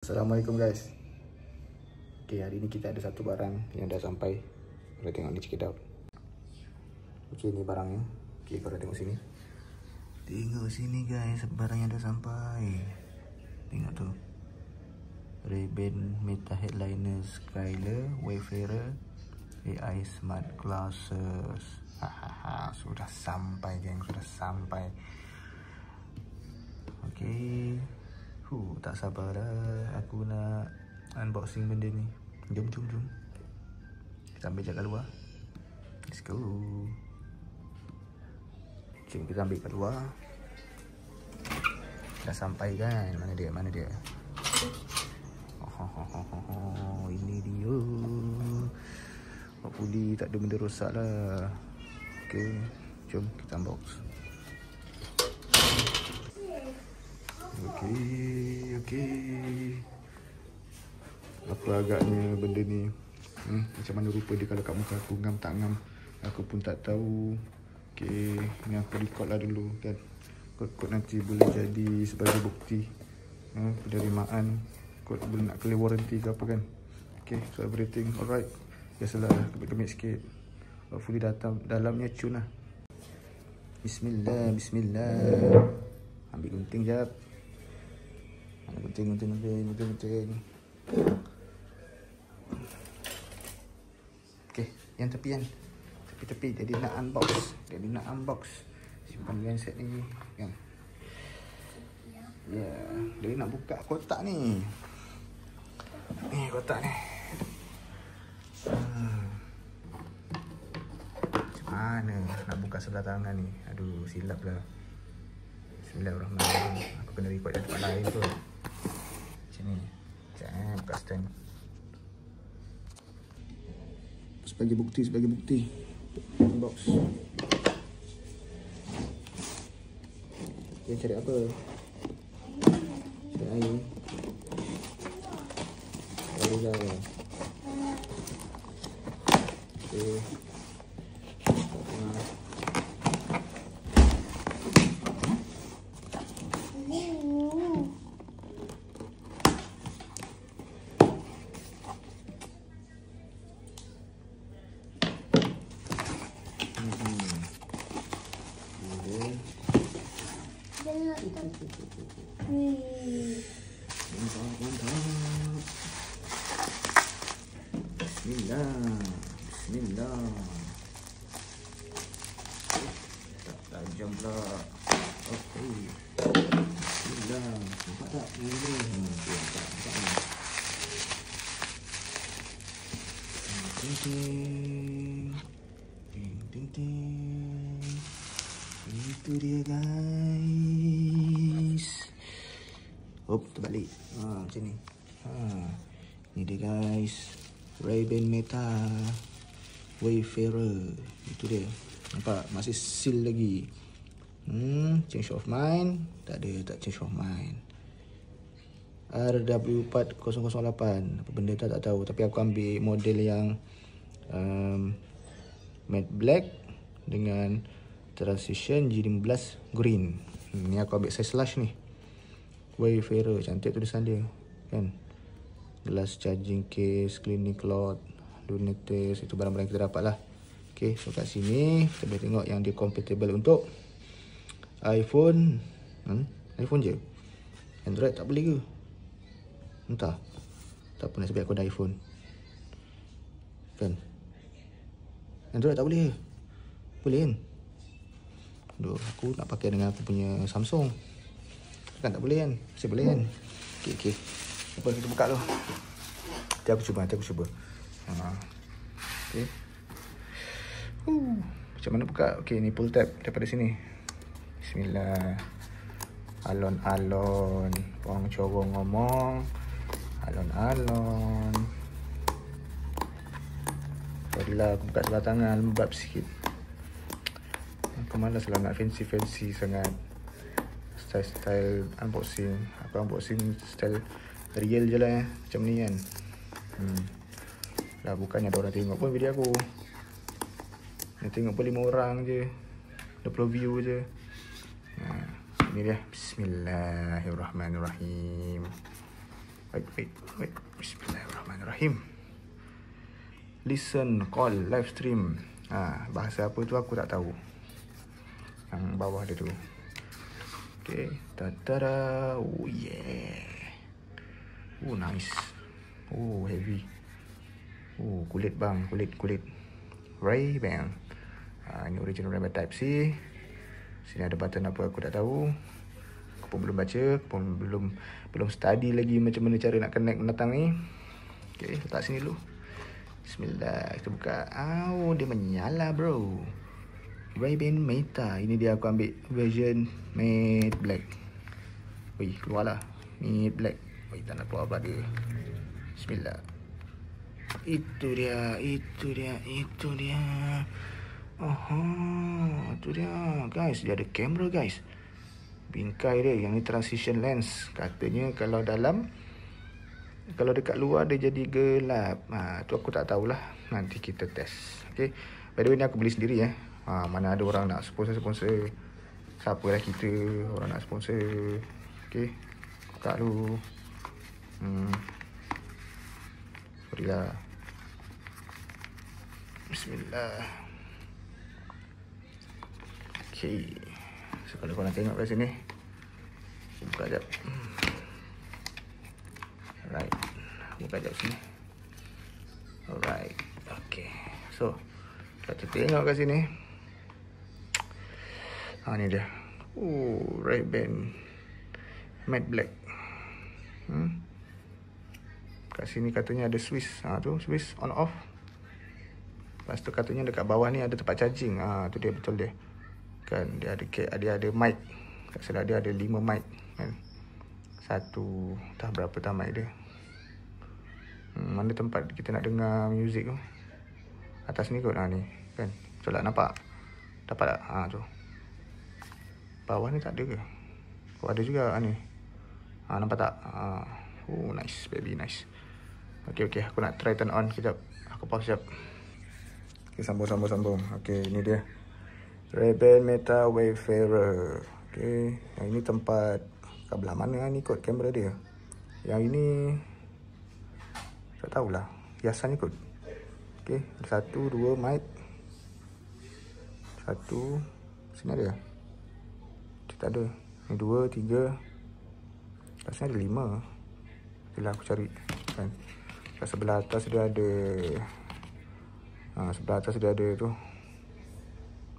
Assalamualaikum guys. Okay, hari ni kita ada satu barang yang dah sampai. Korang tengok ni, check it out. Okay, ni barangnya. Okay, korang tengok sini. Tengok sini guys, barang yang dah sampai. Tengok tu, Ray-Ban Meta Headliner Skyler Wayfarer AI Smart Glasses. Sudah sampai geng, sudah sampai. Okay, tak sabar dah aku nak unboxing benda ni. Jom. Kita ambil je kat luar. Let's go. Jom kita ambil kat luar. Dah sampai kan? Mana dia? Ini dia. Hopefully tak ada benda rosak lah. Okay, jom kita unbox. Okay. Apa agaknya benda ni? Macam mana rupa dia kalau kat muka aku? Ngam tak ngam? Aku pun tak tahu. Okay, ni aku record lah dulu kan. Kot nanti boleh jadi sebagai bukti penerimaan. Kot boleh nak claim warranty ke apa kan. Okay, so everything alright. Biasalah, kemit sikit. Hopefully dalamnya cun lah. Bismillah. Ambil gunting jap. Gunting. Okay, yang tepi. Jadi nak unbox. Simpan handset ni kan. Ya, dia nak buka kotak ni. Ni kotak ni. Macam mana nak buka sebelah tangan ni? Aduh, silap lah. Bismillahirrahmanirrahim. Aku kena record yang tempat lain tu. Macam ni. Sekejap buka stand. Sebagai bukti. Box. Okay, cari apa? Cari air. Cari lah. Okay. Mantap. Bismillah. Tak tajam pula. Okay. Bismillah. Nampak tak? Ting. Itu dia guys. Terbalik. Macam ni. Ni dia guys. Ray-Ban Meta Wayfarer. Itu dia. Nampak? Masih seal lagi. Change of mind. Tak change of mind. RW4008. Apa benda tu tak tahu. Tapi aku ambil model yang matte black dengan transition G15 green. Ni aku ambil size large ni. Wayfarer, cantik tulisan dia kan. Glass charging case, cleaning cloth, lunettes, itu barang-barang kita dapat lah. Okay, so kat sini kita boleh tengok yang dia compatible untuk iPhone. iPhone je, Android tak boleh ke? Entah. Tak pernah sebab aku ada iPhone kan. Android tak boleh ke? Boleh kan? Aduh, aku nak pakai dengan aku punya Samsung kan, tak boleh kan? Masih boleh kan? Okay. Apa kita buka tu? Nanti aku cuba. Okay. Macam mana buka? Okay, ni pull tab daripada sini. Bismillah. Alon-alon. Orang corong ngomong. Alon-alon. Sorrylah, aku buka sebelah tangan, lembab sikit. Aku malas lah nak fancy sangat. Style unboxing. Aku unboxing style real je lah macam ni kan. Dah bukannya ada orang tengok pun video aku. Yang tengok pun 5 orang je, 20 view je. Ini dia. Bismillahirrahmanirrahim. Wait. Bismillahirrahmanirrahim. Listen, call, live stream. Bahasa apa tu aku tak tahu. Yang bawah dia tu. Okay. Tatara. Oh yeah. Oh nice. Oh heavy. Oh kulit bang. Kulit. Ray-Ban. Ini original Ray-Ban Type C. Sini ada button apa aku tak tahu. Aku pun belum baca. Aku pun belum study lagi macam mana cara nak connect menatang ni. Okay, letak sini dulu. Bismillah. Kita buka. Dia menyala bro. Ray-Ban Meta. Ini dia aku ambil version matte black. Wih, keluar lah. Matte black. Wih, tak nak keluar apa dia. Bismillah. Itu dia. Itu dia. Guys, dia ada kamera guys. Bingkai dia. Yang ni transition lens. Katanya kalau dekat luar dia jadi gelap. Tu aku tak tahulah. Nanti kita test. Okay. By the way ni aku beli sendiri mana ada orang nak sponsor. Siapalah kita. Orang nak sponsor. Okay. Buka dulu. Berilah. Bismillah. Okay. So kalau korang tengok kat sini, buka sekejap. Alright. Buka sekejap sini. Alright. Okay. So kita tengok kat sini. Ni dia. Ray-Ban matte black. Kat sini katanya ada switch. Tu switch on off. Lepas tu katanya dekat bawah ni ada tempat charging. Tu dia, betul dia. Kan dia ada mic. Tak salah dia ada 5 mic kan. Satu entah berapa tak mic dia. Mana tempat kita nak dengar music tu? Atas ni kot ni kan. Betul tak nampak? Dapat tak? Tu. Bawah ni tak ada ke? Ada juga ni. Nampak tak? Nice baby, nice. Okay, aku nak try turn on kejap. Aku pause sekejap. Okay, sambung. Okay, ini dia Ray-Ban Meta Wayfarer. Okay, yang ini tempat kat belah mana ni kot kamera dia. Yang ini tak tahulah, hiasan ni kot. Okay, 1, 2 mic. 1 sini ada. Tak ada. Ni 2, 3. Rasanya ada 5. Itulah aku cari kan. Kat sebelah atas dia ada. Sebelah atas dia ada tu.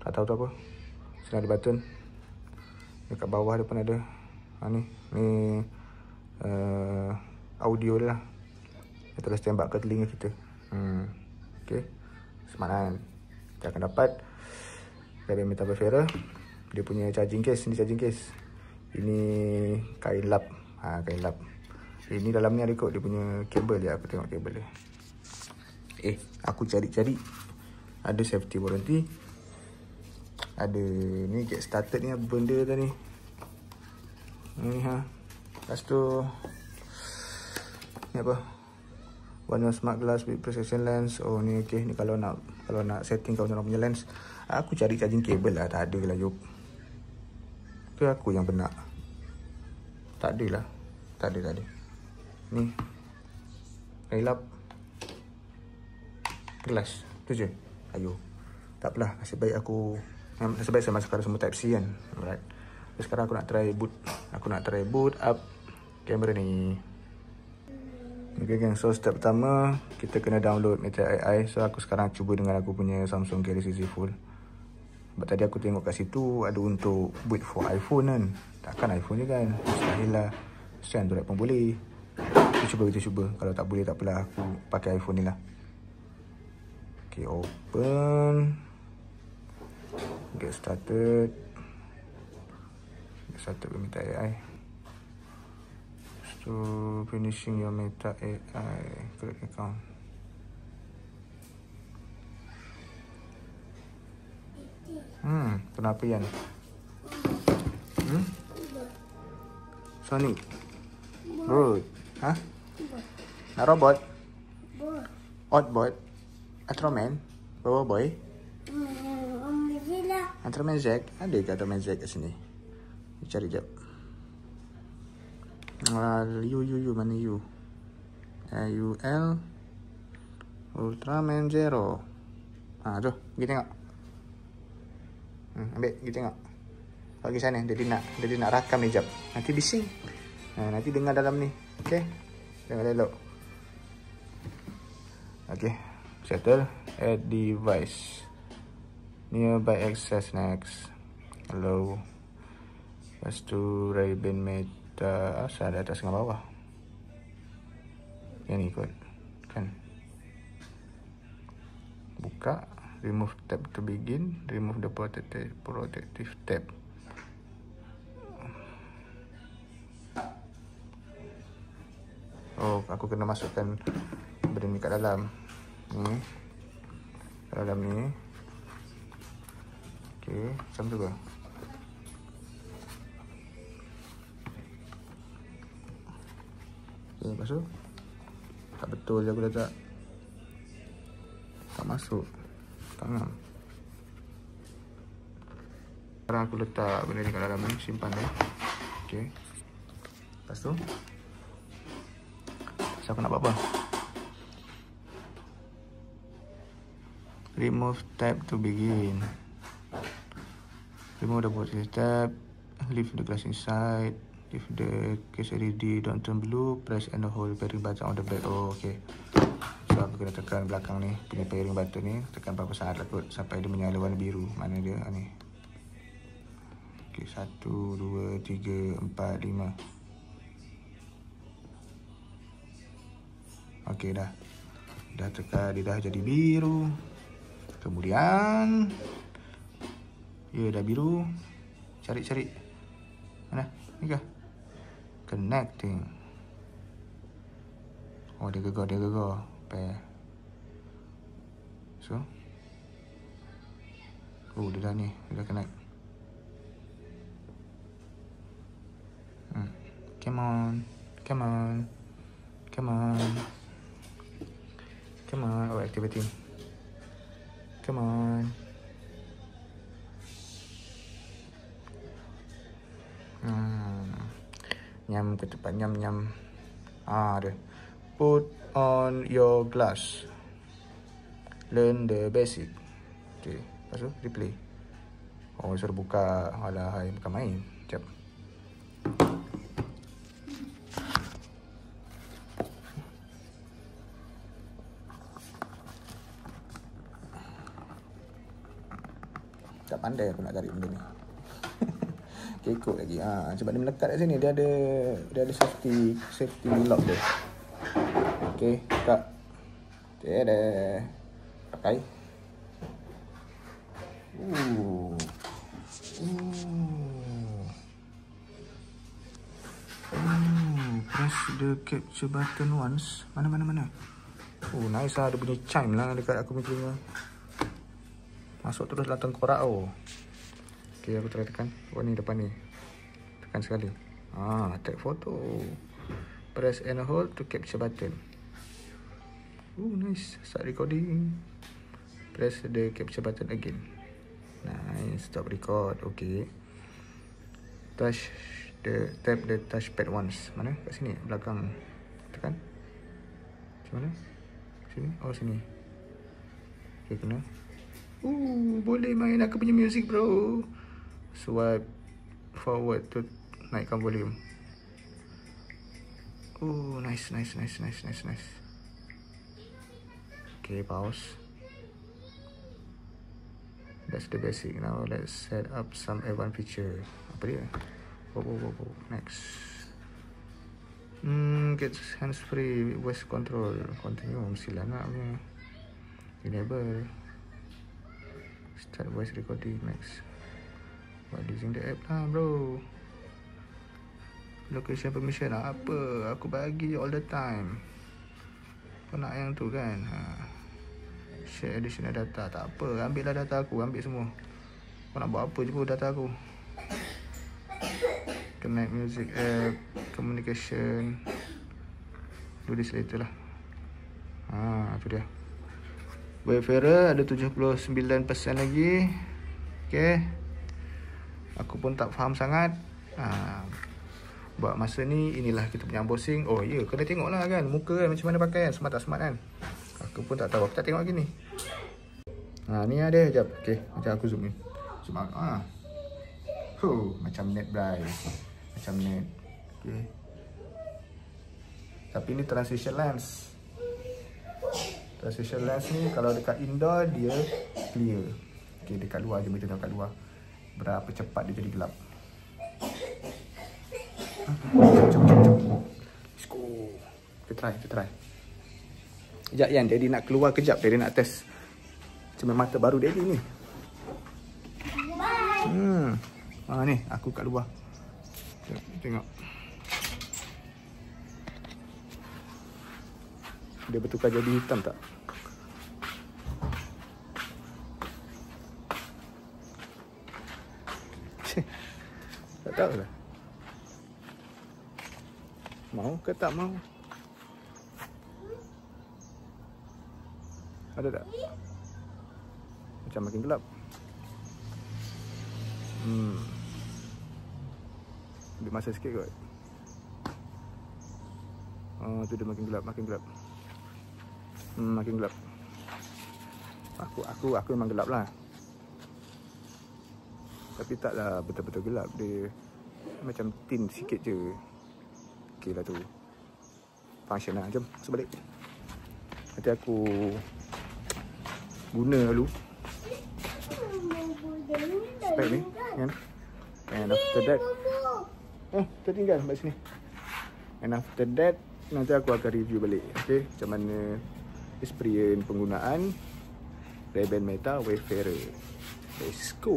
Tak tahu tu apa. Sini ada button. Dekat bawah dia pun ada. Ni audio dia lah. Dia terus tembak ke telinga kita. Okay. Smart kan. Kita akan dapat Ray-Ban Meta Wayfarer. Dia punya charging case. Ini charging case. Ini kain lap. Kain lap. Ini dalam ni ada kot dia punya kabel dia. Aku tengok kabel dia. Aku cari-cari. Ada safety warranty. Ada ni get started ni benda tadi. Ni Lepas tu ni apa? One smart glass with precision lens. Ni okey. Ni kalau nak setting kau punya lens. Aku cari charging kabel lah. Tak ada lah Yop. Ke aku yang benar? Tak ada lah. Tak ada. Ni relap gelas. Tu je. Ayo. Tak apalah. Nasib baik saya masukkan semua type C kan. Alright. So, sekarang aku nak try boot. Aku nak try boot up kamera ni. Okay gang. So step pertama kita kena download Meta AI. So aku sekarang cuba dengan aku punya Samsung Galaxy Z Fold. Sebab tadi aku tengok kat situ ada untuk boot for iPhone kan. Takkan iPhone je kan. Mustahil lah. So Android pun boleh. Kita cuba. Kalau tak boleh tak apalah. Aku pakai iPhone ni lah. Okay, open. Get started with Meta AI. So finishing your Meta AI create account. Kenapa Yan? Sonic Bro. Nak robot? Oddbot? Ultraman? Bawa boy? Ultraman Z? Ada ke Ultraman Z kat sini? Cari jap. You mana you? AUL Ultraman Zero. Tu, pergi tengok. Ambil, pergi tengok. Pergi sana, dia nak rakam ni jap. Nanti bising. Nanti dengar dalam ni. Okay, dengar elok. Okay, settle. Add device. Nearby access next. Hello. Lepas tu Ray-Ban Meta. Asal ada atas dengan bawah. Yang ni kot. Kan. Buka. Remove tab to begin. Remove the protective tab. Oh, aku kena masukkan benda ni kat dalam. Ni. Kat dalam ni. Okay, macam tu ke? Okay, lepas tu tak betul je aku dah tak masuk. Tak ngam. Sekarang aku letak benda ni kat dalam ni, simpan dia. Okay. Lepas tu aku nak buat apa? Remove tab to begin. Remove the bottom tab. Leave the glass inside. If the case LED don't turn blue, press and hold pairing button on the back. Oh, okay. So aku kena tekan belakang ni, punya pairing button ni. Tekan berapa saat lah kot sampai dia menyala warna biru. Mana dia? Ni. Okay, 1, 2, 3, 4, 5. Okay, dah tekan, dia dah jadi biru. Kemudian dah biru. Cari mana? Ni kah? Connecting. Oh, dia gegar pair. So dia dah ni, dia dah connect. Come on. Oh, activating. Come on. Nyam ke tempat nyam. Dia. Put on your glass. Learn the basic. Okay. Lepas tu, replay. Oh, suruh buka. Alah, bukan main. Sekejap. Tak pandai aku nak tarik benda ni. Kekok lagi. Sebab dia melekat kat sini, dia ada safety lock dia. Okey, buka. Tada. Pakai. Press the capture button once. Mana. Nice lah, ada bunyi chime lah dekat aku punya telinga. Masuk terus dalam tengkorak. Okay, aku try tekan. Ni depan ni. Tekan sekali. Take photo. Press and hold to capture button. Nice. Start recording. Press the capture button again. Nice. Stop record. Okay. Tap the touchpad once. Mana? Kat sini. Belakang. Tekan. Macam mana? Sini. Oh, sini. Okay, kena. Boleh main aku punya music, bro. Swipe forward to naikkan volume. Nice. Okay, pause. That's the basic. Now let's set up some advanced feature. Apa dia? Next. Get hands free voice control. Continue. Mestilah nak punya. Enable. Start voice recording. Next. Buat using the app lah, bro. Location permission apa? Aku bagi all the time. Kau nak yang tu kan? Share additional data. Tak apa, ambil lah data aku. Ambil semua. Kau nak buat apa je pun data aku. Connect music app. Communication. Do this later lah. Tu dia. Wayfarer ada 79% lagi. Okay. Aku pun tak faham sangat. Buat masa ni, inilah kita punya unboxing. Oh ya, kena tengok lah kan muka kan macam mana pakai kan, smart tak smart kan. Aku pun tak tahu, aku tak tengok lagi ni. Ni ada, sekejap. Okay, macam aku zoom in. Zoom out. Macam net bright. Macam net. Okay. Tapi ni transition lens. Transition lens ni kalau dekat indoor dia clear. Okay, dekat luar je, macam dekat luar. Berapa cepat dia jadi gelap. Jom. Let's go. Kita try. Sekejap Yan, Daddy nak keluar kejap. Daddy nak test cermin mata baru Daddy ni. Ni aku kat luar. Tengok. Dia bertukar jadi hitam tak? Tak tahu lah. Mau ke tak mau? Ada tak? Macam makin gelap. Ambil masa sikit kot. Tu dia makin gelap. Makin gelap. Aku memang gelap lah. Tapi taklah betul-betul gelap. Dia macam tint sikit je. Okey lah tu. Function lah. Jom sebalik. Nanti aku guna dulu spek ni kan. And after that tertinggal kat sini. And after that nanti aku akan review balik. Okay, macam mana experience penggunaan Ray-Ban Meta Wayfarer. Let's go.